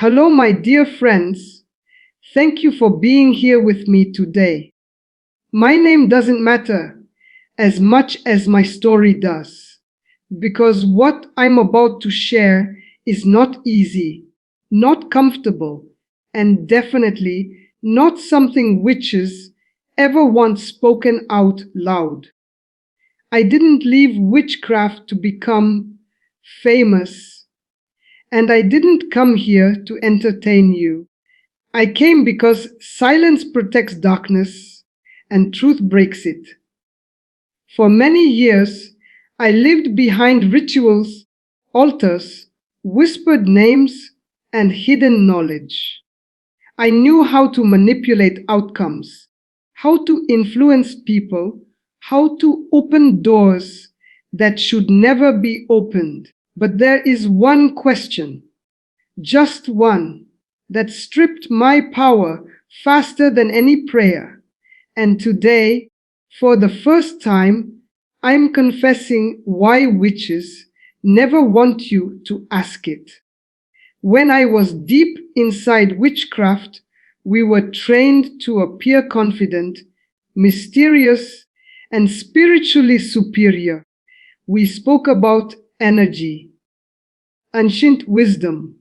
Hello, my dear friends. Thank you for being here with me today. My name doesn't matter as much as my story does, because what I'm about to share is not easy, not comfortable, and definitely not something witches ever once spoken out loud. I didn't leave witchcraft to become famous, and I didn't come here to entertain you. I came because silence protects darkness and truth breaks it. For many years, I lived behind rituals, altars, whispered names, and hidden knowledge. I knew how to manipulate outcomes, how to influence people, how to open doors that should never be opened. But there is one question, just one, that stripped my power faster than any prayer. And today, for the first time, I'm confessing why witches never want you to ask it. When I was deep inside witchcraft, we were trained to appear confident, mysterious, and spiritually superior. We spoke about energy, ancient wisdom,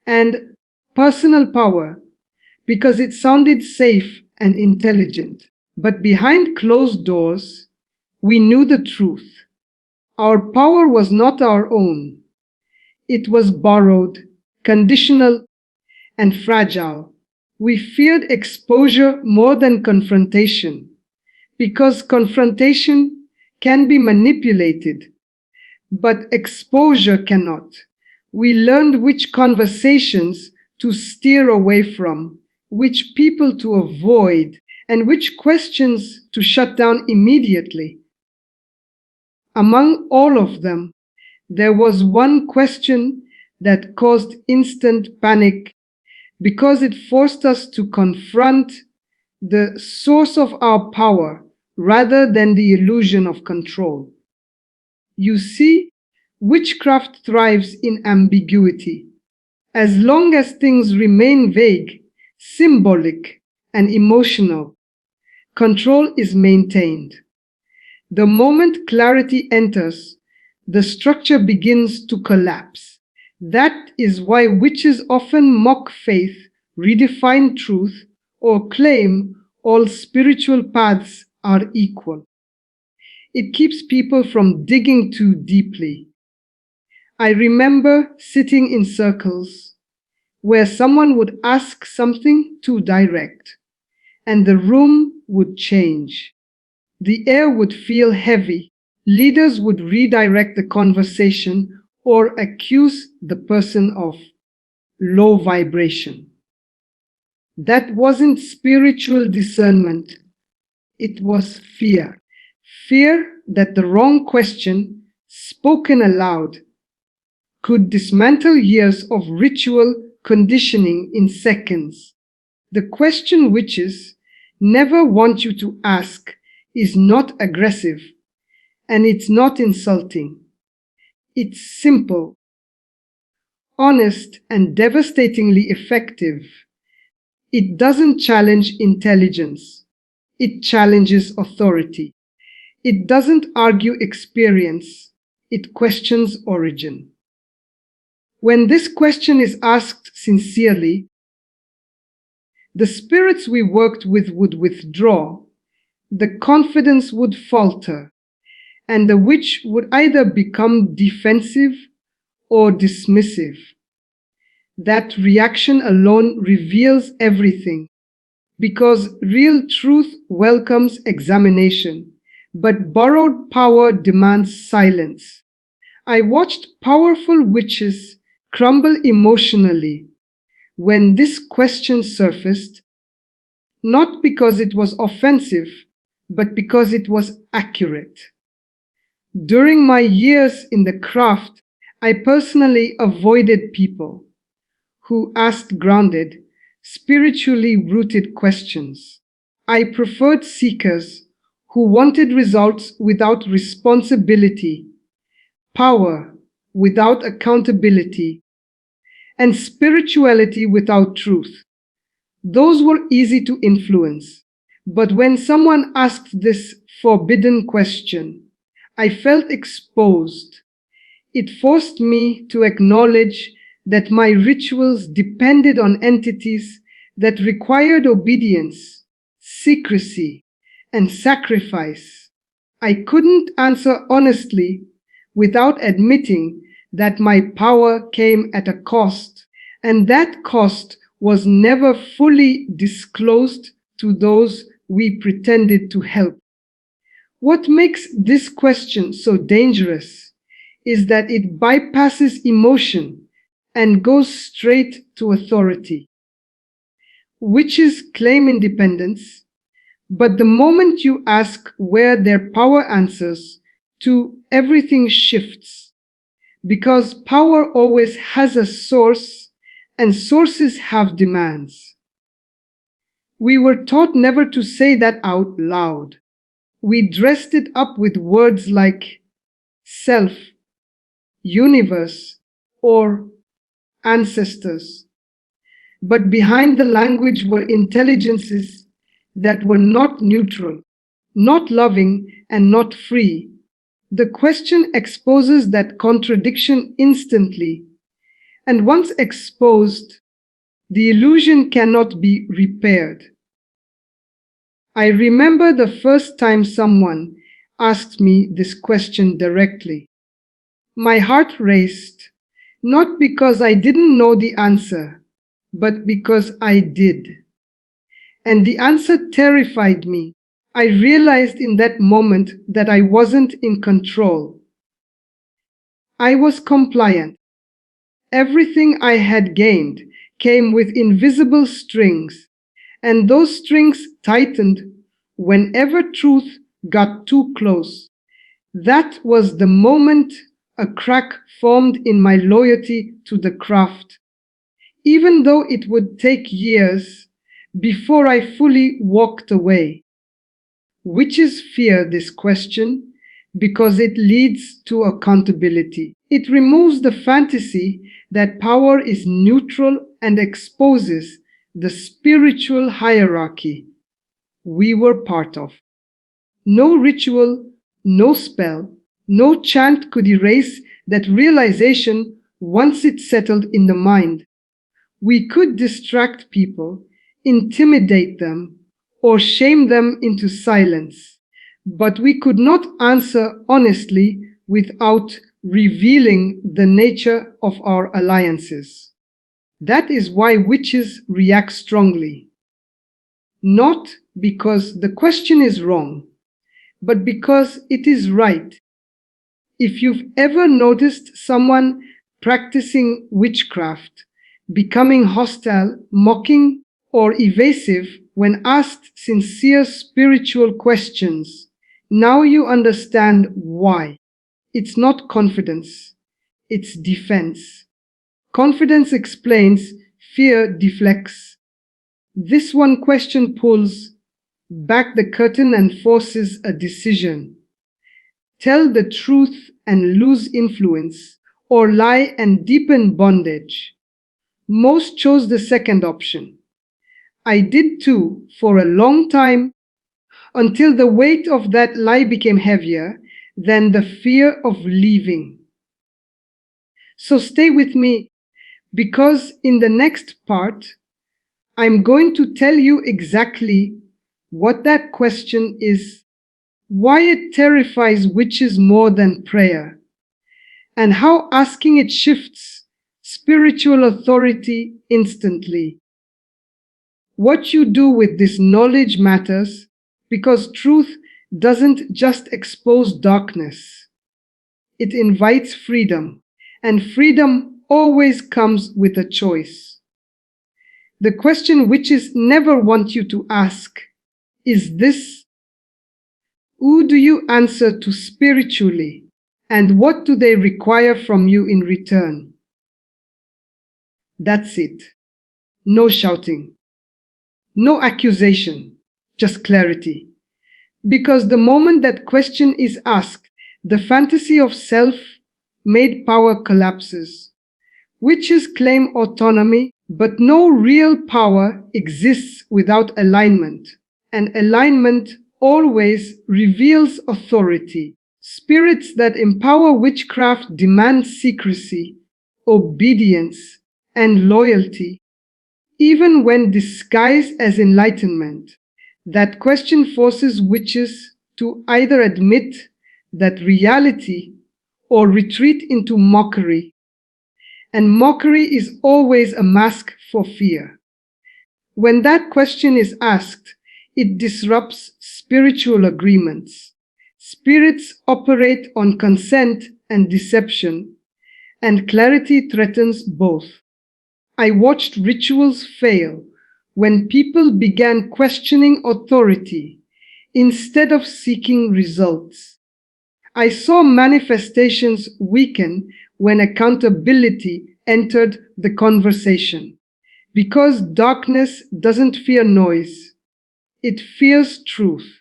and personal power because it sounded safe and intelligent. But behind closed doors, we knew the truth. Our power was not our own. It was borrowed, conditional, and fragile. We feared exposure more than confrontation because confrontation can be manipulated, but exposure cannot. We learned which conversations to steer away from, which people to avoid, and which questions to shut down immediately. Among all of them, there was one question that caused instant panic because it forced us to confront the source of our power rather than the illusion of control. You see, witchcraft thrives in ambiguity. As long as things remain vague, symbolic, and emotional, control is maintained. The moment clarity enters, the structure begins to collapse. That is why witches often mock faith, redefine truth, or claim all spiritual paths are equal. It keeps people from digging too deeply. I remember sitting in circles where someone would ask something too direct, and the room would change. The air would feel heavy. Leaders would redirect the conversation or accuse the person of low vibration. That wasn't spiritual discernment. It was fear. Fear that the wrong question, spoken aloud, could dismantle years of ritual conditioning in seconds. The question witches never want you to ask is not aggressive, and it's not insulting. It's simple, honest, and devastatingly effective. It doesn't challenge intelligence. It challenges authority. It doesn't argue experience. It questions origin. When this question is asked sincerely, the spirits we worked with would withdraw, the confidence would falter, and the witch would either become defensive or dismissive. That reaction alone reveals everything, because real truth welcomes examination, but borrowed power demands silence. I watched powerful witches crumble emotionally when this question surfaced, not because it was offensive, but because it was accurate. During my years in the craft, I personally avoided people who asked grounded, spiritually rooted questions. I preferred seekers who wanted results without responsibility, power without accountability, and spirituality without truth. Those were easy to influence. But when someone asked this forbidden question, I felt exposed. It forced me to acknowledge that my rituals depended on entities that required obedience, secrecy, and sacrifice. I couldn't answer honestly without admitting that my power came at a cost, and that cost was never fully disclosed to those we pretended to help. What makes this question so dangerous is that it bypasses emotion and goes straight to authority. Witches claim independence, but the moment you ask where their power answers to, everything shifts. Because power always has a source, and sources have demands. We were taught never to say that out loud. We dressed it up with words like self, universe, or ancestors. But behind the language were intelligences that were not neutral, not loving, and not free. The question exposes that contradiction instantly, and once exposed, the illusion cannot be repaired. I remember the first time someone asked me this question directly. My heart raced, not because I didn't know the answer, but because I did. And the answer terrified me. I realized in that moment that I wasn't in control. I was compliant. Everything I had gained came with invisible strings, and those strings tightened whenever truth got too close. That was the moment a crack formed in my loyalty to the craft, even though it would take years before I fully walked away. Witches fear this question because it leads to accountability. It removes the fantasy that power is neutral and exposes the spiritual hierarchy we were part of. No ritual, no spell, no chant could erase that realization once it settled in the mind. We could distract people, intimidate them, or shame them into silence, but we could not answer honestly without revealing the nature of our alliances. That is why witches react strongly. Not because the question is wrong, but because it is right. If you've ever noticed someone practicing witchcraft, becoming hostile, mocking, or evasive when asked sincere spiritual questions, now you understand why. It's not confidence, it's defense. Confidence explains, fear deflects. This one question pulls back the curtain and forces a decision. Tell the truth and lose influence, or lie and deepen bondage. Most chose the second option. I did too for a long time, until the weight of that lie became heavier than the fear of leaving. So stay with me, because in the next part, I'm going to tell you exactly what that question is, why it terrifies witches more than prayer, and how asking it shifts spiritual authority instantly. What you do with this knowledge matters, because truth doesn't just expose darkness. It invites freedom, and freedom always comes with a choice. The question witches never want you to ask is this: who do you answer to spiritually, and what do they require from you in return? That's it. No shouting. No accusation. Just clarity. Because the moment that question is asked, the fantasy of self-made power collapses. Witches claim autonomy, but no real power exists without alignment, and alignment always reveals authority. Spirits that empower witchcraft demand secrecy, obedience, and loyalty, even when disguised as enlightenment. That question forces witches to either admit that reality or retreat into mockery. And mockery is always a mask for fear. When that question is asked, it disrupts spiritual agreements. Spirits operate on consent and deception, and clarity threatens both. I watched rituals fail when people began questioning authority instead of seeking results. I saw manifestations weaken when accountability entered the conversation. Because darkness doesn't fear noise, it fears truth.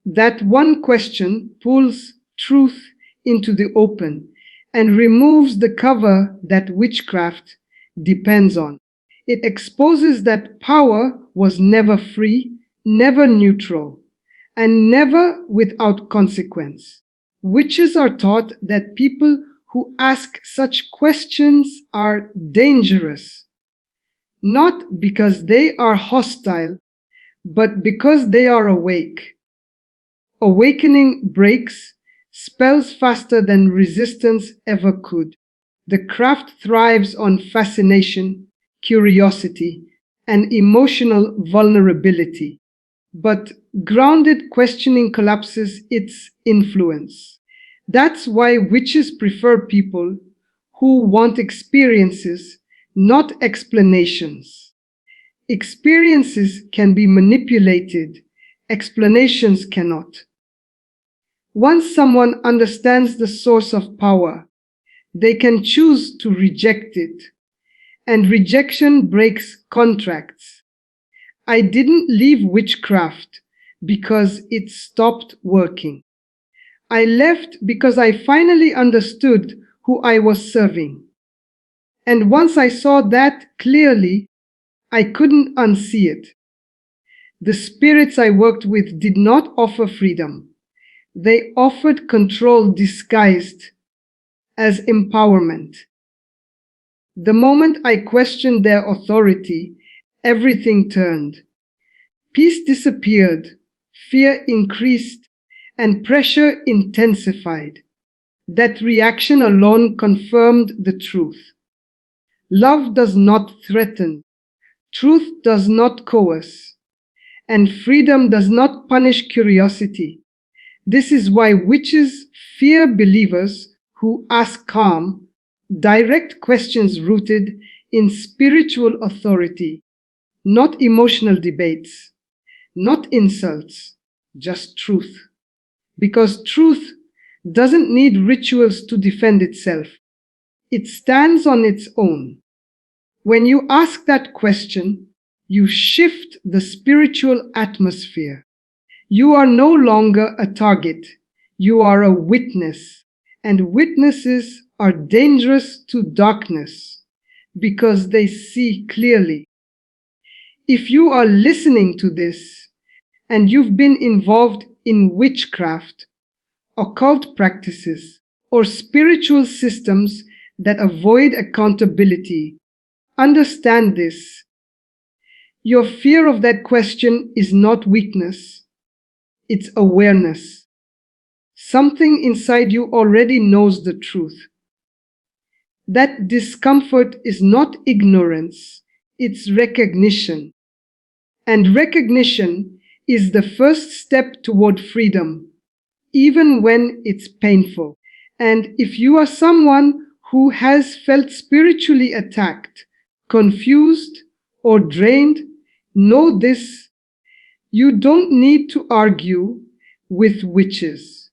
That one question pulls truth into the open and removes the cover that witchcraft depends on. It exposes that power was never free, never neutral, and never without consequence. Witches are taught that people who ask such questions are dangerous, not because they are hostile, but because they are awake. Awakening breaks spells faster than resistance ever could. The craft thrives on fascination, curiosity, and emotional vulnerability. But grounded questioning collapses its influence. That's why witches prefer people who want experiences, not explanations. Experiences can be manipulated, explanations cannot. Once someone understands the source of power, they can choose to reject it, and rejection breaks contracts. I didn't leave witchcraft because it stopped working. I left because I finally understood who I was serving. And once I saw that clearly, I couldn't unsee it. The spirits I worked with did not offer freedom. They offered control disguised as empowerment. The moment I questioned their authority, everything turned. Peace disappeared, fear increased, and pressure intensified. That reaction alone confirmed the truth. Love does not threaten, truth does not coerce, and freedom does not punish curiosity. This is why witches fear believers who ask calm, direct questions rooted in spiritual authority, not emotional debates, not insults, just truth. Because truth doesn't need rituals to defend itself. It stands on its own. When you ask that question, you shift the spiritual atmosphere. You are no longer a target. You are a witness. And witnesses are dangerous to darkness because they see clearly. If you are listening to this and you've been involved in witchcraft, occult practices, or spiritual systems that avoid accountability, understand this. Your fear of that question is not weakness, it's awareness. Something inside you already knows the truth. That discomfort is not ignorance, it's recognition. And recognition is the first step toward freedom, even when it's painful. And if you are someone who has felt spiritually attacked, confused, or drained, know this: you don't need to argue with witches.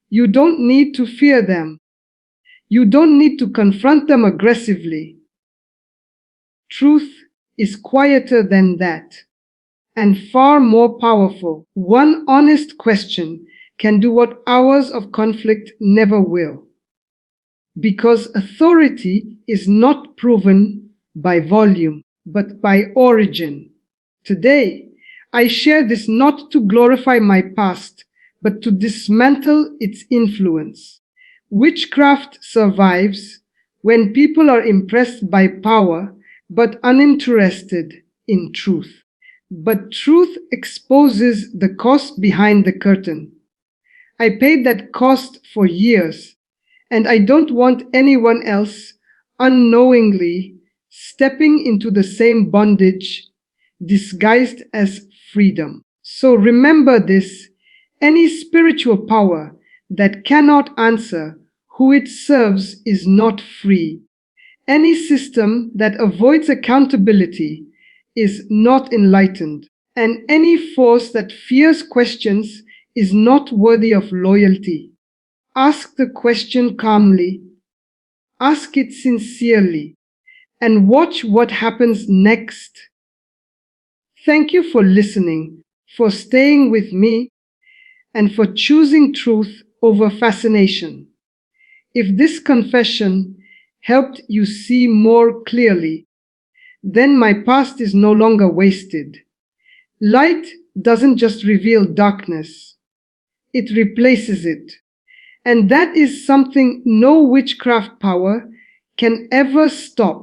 You don't need to fear them. You don't need to confront them aggressively. Truth is quieter than that and far more powerful. One honest question can do what hours of conflict never will. because authority is not proven by volume, but by origin. Today, I share this not to glorify my past, but to dismantle its influence. Witchcraft survives when people are impressed by power, but uninterested in truth. But truth exposes the cost behind the curtain. I paid that cost for years, and I don't want anyone else unknowingly stepping into the same bondage disguised as freedom. So remember this: any spiritual power that cannot answer who it serves is not free. Any system that avoids accountability is not enlightened, and any force that fears questions is not worthy of loyalty. Ask the question calmly, ask it sincerely, and watch what happens next. Thank you for listening, for staying with me, and for choosing truth over fascination. If this confession helped you see more clearly, then my past is no longer wasted. Light doesn't just reveal darkness, it replaces it. And that is something no witchcraft power can ever stop.